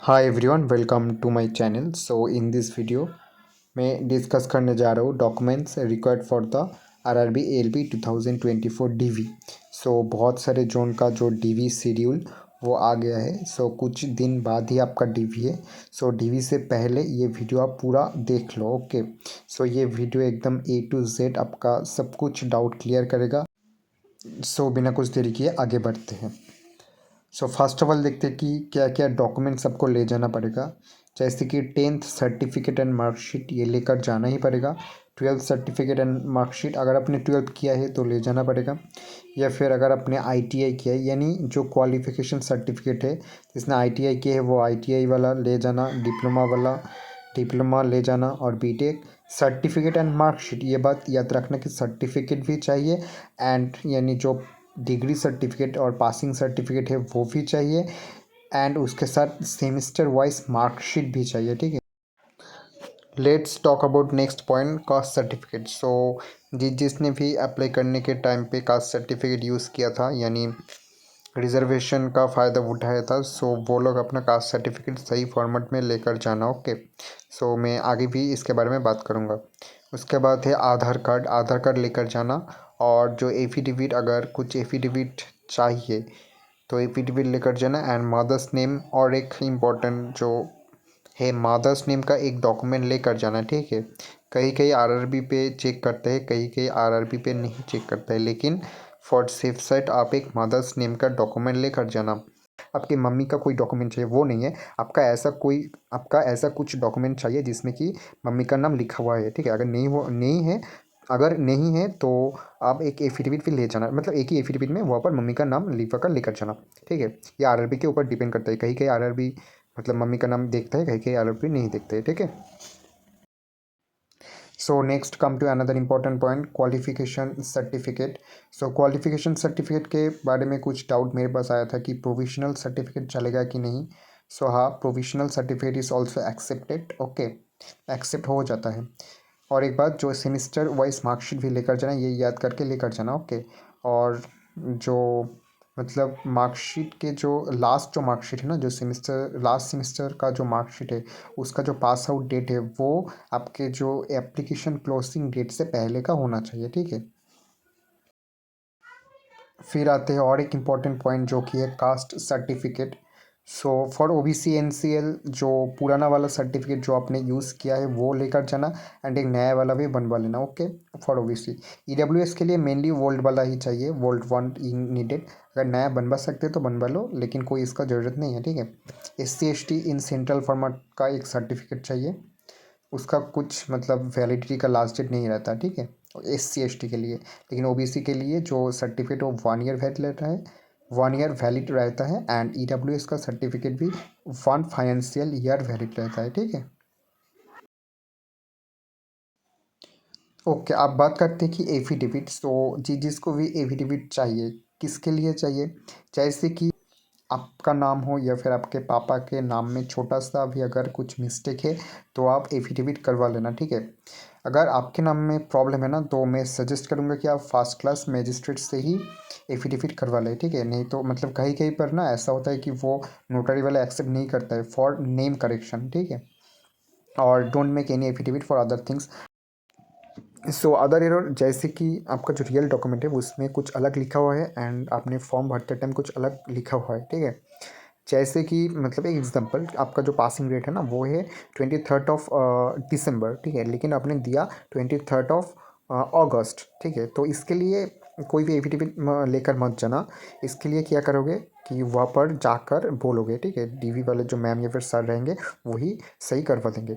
Hi everyone, welcome to my channel. So in this video मैं discuss करने जा रहा हूँ documents required for the RRB ALP 2024 DV. So बहुत सारे जोन का जो डीवी शेड्यूल वो आ गया है। सो कुछ दिन बाद ही आपका डीवी है। सो डीवी से पहले ये वीडियो आप पूरा देख लो। ओके, सो ये वीडियो एकदम ए टू जेड आपका सब कुछ डाउट क्लियर करेगा। सो बिना कुछ देरी किए आगे बढ़ते हैं। सो फर्स्ट ऑफ ऑल देखते हैं कि क्या क्या डॉक्यूमेंट्स आपको ले जाना पड़ेगा। जैसे कि 10th सर्टिफिकेट एंड मार्कशीट ये लेकर जाना ही पड़ेगा। 12th सर्टिफिकेट एंड मार्कशीट अगर आपने 12th किया है तो ले जाना पड़ेगा, या फिर अगर आपने आईटीआई किया है यानी जो क्वालिफिकेशन सर्टिफिकेट है जिसने आईटीआई किया है वो आईटीआई वाला ले जाना, डिप्लोमा वाला डिप्लोमा ले जाना, और बीटेक सर्टिफिकेट एंड मार्कशीट ये बात याद रखना कि सर्टिफिकेट भी चाहिए एंड यानी जो डिग्री सर्टिफिकेट और पासिंग सर्टिफिकेट है वो भी चाहिए, एंड उसके साथ सेमेस्टर वाइज मार्कशीट भी चाहिए। ठीक है, let's talk about next point, caste certificate. So जिसने भी अप्लाई करने के टाइम पे कास्ट सर्टिफिकेट यूज़ किया था यानी रिजर्वेशन का फ़ायदा उठाया था, सो वो लोग अपना कास्ट सर्टिफिकेट सही फॉर्मेट में लेकर जाना। ओके, सो मैं आगे भी इसके बारे में बात करूँगा। उसके बाद है आधार कार्ड लेकर जाना, और जो एफिडेविट अगर कुछ एफिडेविट चाहिए तो एफिडेविट लेकर जाना, एंड मदर्स नेम, और एक इम्पॉर्टेंट जो है मदर्स नेम का एक डॉक्यूमेंट लेकर जाना। ठीक है, कहीं कहीं आरआरबी पे चेक करते हैं, कहीं कहीं आरआरबी पे नहीं चेक करते हैं, लेकिन फॉर सेफ साइड आप एक मदर्स नेम का डॉक्यूमेंट लेकर जाना। आपकी मम्मी का कोई डॉक्यूमेंट चाहिए वो नहीं है, आपका ऐसा कुछ डॉक्यूमेंट चाहिए जिसमें कि मम्मी का नाम लिखा हुआ है। ठीक है, अगर नहीं है तो आप एक एफिडेविट भी ले जाना, मतलब एक ही एफिडेविट में वहाँ पर मम्मी का नाम लिखवा कर लेकर जाना। ठीक है, ये आरआरबी के ऊपर डिपेंड करता है, कहीं कहीं आरआरबी मतलब मम्मी का नाम देखता है, कहीं कहीं आरआरबी नहीं देखते है। ठीक है, so next come to another important point, qualification certificate. So qualification certificate के बारे में कुछ डाउट मेरे पास आया था कि प्रोविजनल सर्टिफिकेट चलेगा कि नहीं। सो हाँ, provisional certificate is also accepted. Okay, accept हो जाता है। और एक बात, जो सेमिस्टर वाइज मार्कशीट भी लेकर जाना, ये याद करके लेकर जाना। ओके, और जो मतलब मार्कशीट के जो लास्ट जो मार्कशीट है ना, जो सेमिस्टर लास्ट सेमिस्टर का जो मार्कशीट है उसका जो पास आउट डेट है वो आपके जो एप्लीकेशन क्लोजिंग डेट से पहले का होना चाहिए। ठीक है, फिर आते हैं और एक इम्पॉर्टेंट पॉइंट जो कि है cast certificate. So for OBC NCL जो पुराना वाला सर्टिफिकेट जो आपने यूज़ किया है वो लेकर जाना, एंड एक नया वाला भी बनवा लेना। ओके, फॉर ओबीसी ईडब्ल्यूएस के लिए मेनली वोल्ट वाला ही चाहिए, वोल्ट वन नीडेड। अगर नया बनवा सकते तो बनवा लो, लेकिन कोई इसका ज़रूरत नहीं है। ठीक है, SC ST in central format का एक सर्टिफिकेट चाहिए, उसका कुछ मतलब वैलिडिटी का लास्ट डेट नहीं रहता। ठीक है, SC ST के लिए, लेकिन ओबीसी के लिए जो सर्टिफिकेट वो 1 ईयर वैलिड रहता है, 1 ईयर वैलिड रहता है, एंड ईडब्ल्यूएस का सर्टिफिकेट भी 1 फाइनेंशियल ईयर वैलिड रहता है। ठीक है, ओके, आप बात करते हैं कि एफिडेविट। तो जिसको भी एफिडेविट चाहिए किसके लिए चाहिए, जैसे कि आपका नाम हो या फिर आपके पापा के नाम में छोटा सा भी अगर कुछ मिस्टेक है तो आप एफिडेविट करवा लेना। ठीक है, अगर आपके नाम में प्रॉब्लम है ना तो मैं सजेस्ट करूँगा कि आप फर्स्ट क्लास मजिस्ट्रेट से ही एफिडेविट करवा लें। ठीक है, नहीं तो मतलब कहीं कहीं पर ना ऐसा होता है कि वो नोटरी वाला एक्सेप्ट नहीं करता है फॉर नेम करेक्शन। ठीक है, और don't make any affidavit for other things. So other error, जैसे कि आपका जो रियल डॉक्यूमेंट है उसमें कुछ अलग लिखा हुआ है एंड आपने फॉर्म भरते टाइम कुछ अलग लिखा हुआ है। ठीक है, जैसे कि मतलब एक एग्जांपल, आपका जो पासिंग रेट है ना वो है 23rd of December। ठीक है, लेकिन आपने दिया 23rd of August। ठीक है, तो इसके लिए कोई भी एफिडेविट लेकर मत जाना। इसके लिए क्या करोगे कि वहाँ पर जाकर बोलोगे। ठीक है, डीवी वाले जो मैम या फिर सर रहेंगे वही सही करवा देंगे।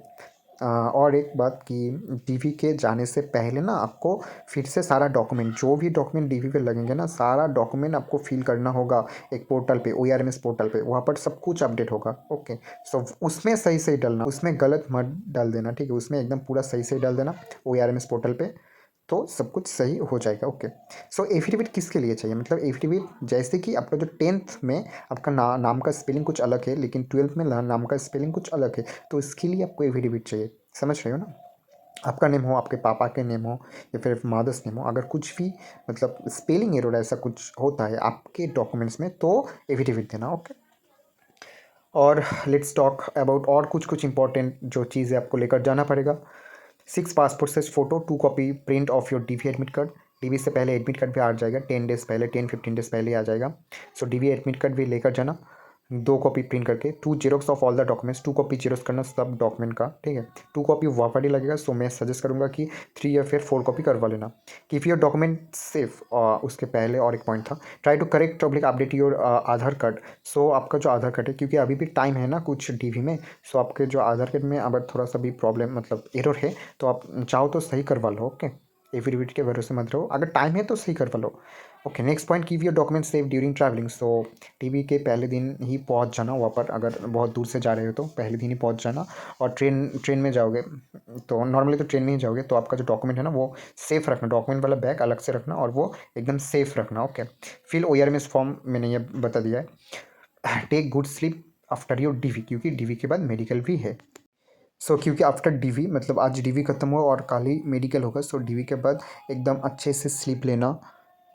और एक बात कि डीवी के जाने से पहले ना आपको फिर से सारा डॉक्यूमेंट, जो भी डॉक्यूमेंट डीवी पे लगेंगे ना, सारा डॉक्यूमेंट आपको फिल करना होगा एक पोर्टल पे, ORMS पोर्टल पे, वहाँ पर सब कुछ अपडेट होगा। ओके, सो उसमें सही सही डालना, उसमें गलत मत डाल देना। ठीक है, उसमें एकदम पूरा सही सही डाल देना ORMS पोर्टल पे, तो सब कुछ सही हो जाएगा। ओके, सो एफिडेविट किसके लिए चाहिए, मतलब एफिडेविट जैसे कि आपका जो 10th में आपका नाम का स्पेलिंग कुछ अलग है, लेकिन 12th में नाम का स्पेलिंग कुछ अलग है, तो इसके लिए आपको एफिडेविट चाहिए। समझ रहे हो ना, आपका नेम हो, आपके पापा के नेम हो, या फिर मदर्स नेम हो, अगर कुछ भी मतलब स्पेलिंग एरर ऐसा कुछ होता है आपके डॉक्यूमेंट्स में तो एफिडेविट देना। ओके, और लेट्स टॉक अबाउट और कुछ कुछ इंपॉर्टेंट जो चीज़ें आपको लेकर जाना पड़ेगा। 6 passport size photo, 2 copy print of your DV admit card. DV से पहले एडमिट कार्ड भी आ जाएगा, 10 डेज़ पहले, 10-15 डेज़ पहले आ जाएगा। सो डीवी एडमिट कार्ड भी लेकर जाना, 2 कॉपी प्रिंट करके, 2 xerox of all the documents, 2 copy xerox करना सब डॉक्यूमेंट का, ठीक है। 2 कॉपी वापस लगेगा, सो मैं सजेस्ट करूँगा कि 3 या फिर 4 कॉपी करवा लेना। Keep your document safe. उसके पहले और एक पॉइंट था, try to correct public update your Aadhaar card. So आपका जो आधार कार्ड है, क्योंकि अभी भी टाइम है ना कुछ डीवी में, सो आपके जो आधार कार्ड में अगर थोड़ा सा भी प्रॉब्लम मतलब एरर है तो आप चाहो तो सही करवा लो, ओके। एफिडेविट के भरोसे मत रहो, अगर टाइम है तो सही करवा लो, okay. Next point, keep your document safe during travelling. So TV के पहले दिन ही पहुंच जाना वहाँ पर, अगर बहुत दूर से जा रहे हो तो पहले दिन ही पहुंच जाना। और ट्रेन में जाओगे तो नॉर्मली तो ट्रेन में ही जाओगे, तो आपका जो डॉक्यूमेंट है ना वो सेफ़ रखना, डॉक्यूमेंट वाला बैग अलग से रखना और वो एकदम सेफ़ रखना, ओके। फिल ORMS फॉर्म मैंने ये बता दिया है। Take good sleep after your DV, क्योंकि डीवी के बाद मेडिकल भी है। क्योंकि आफ्टर डीवी मतलब आज डीवी खत्म हुआ और कल ही मेडिकल होगा, सो डीवी के बाद एकदम अच्छे से स्लीप लेना,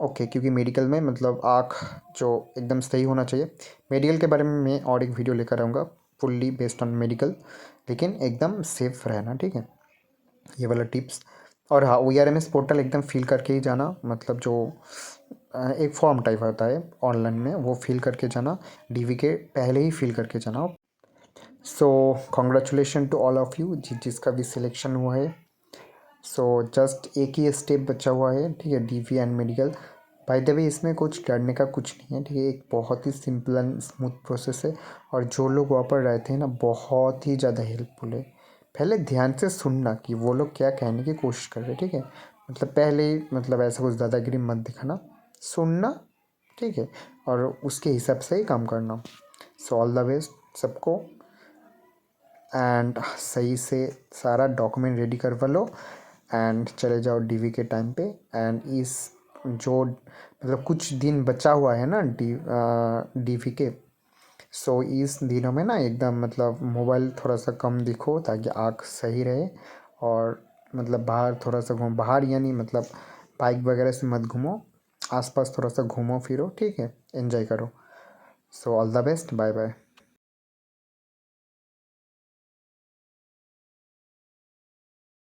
ओके। क्योंकि मेडिकल में मतलब आँख जो एकदम सही होना चाहिए। मेडिकल के बारे में मैं और एक वीडियो लेकर आऊँगा, फुल्ली बेस्ड ऑन मेडिकल, लेकिन एकदम सेफ रहना, ठीक है, ये वाला टिप्स। और हाँ, ORMS पोर्टल एकदम फिल करके ही जाना, मतलब जो एक फॉर्म टाइप होता है ऑनलाइन में, वो फिल करके जाना, डीवी के पहले ही फिल करके जाना। So congratulation to all of you जिसका भी सिलेक्शन हुआ है। सो जस्ट एक ही स्टेप बचा हुआ है, ठीक है, DV and medical. By the way इसमें कुछ डरने का कुछ नहीं है, ठीक है, एक बहुत ही सिंपल एंड स्मूथ प्रोसेस है। और जो लोग वहाँ पर रहते हैं ना बहुत ही ज़्यादा हेल्पफुल है। पहले ध्यान से सुनना कि वो लोग क्या कहने की कोशिश कर रहे हैं, ठीक है। मतलब पहले ही मतलब ऐसा कुछ दादागिरी मत दिखाना, सुनना, ठीक है, और उसके हिसाब से ही काम करना। सो ऑल द बेस्ट सबको, एंड सही से सारा डॉक्यूमेंट रेडी करवा लो एंड चले जाओ डीवी के टाइम पे। एंड इस जो मतलब कुछ दिन बचा हुआ है ना डीवी के, सो इस दिनों में ना एकदम मतलब मोबाइल थोड़ा सा कम दिखो ताकि आँख सही रहे। और मतलब बाहर थोड़ा सा घूम, बाहर यानी मतलब बाइक वगैरह से मत घूमो, आसपास थोड़ा सा घूमो फिरो, ठीक है, एंजॉय करो। So all the best, bye bye.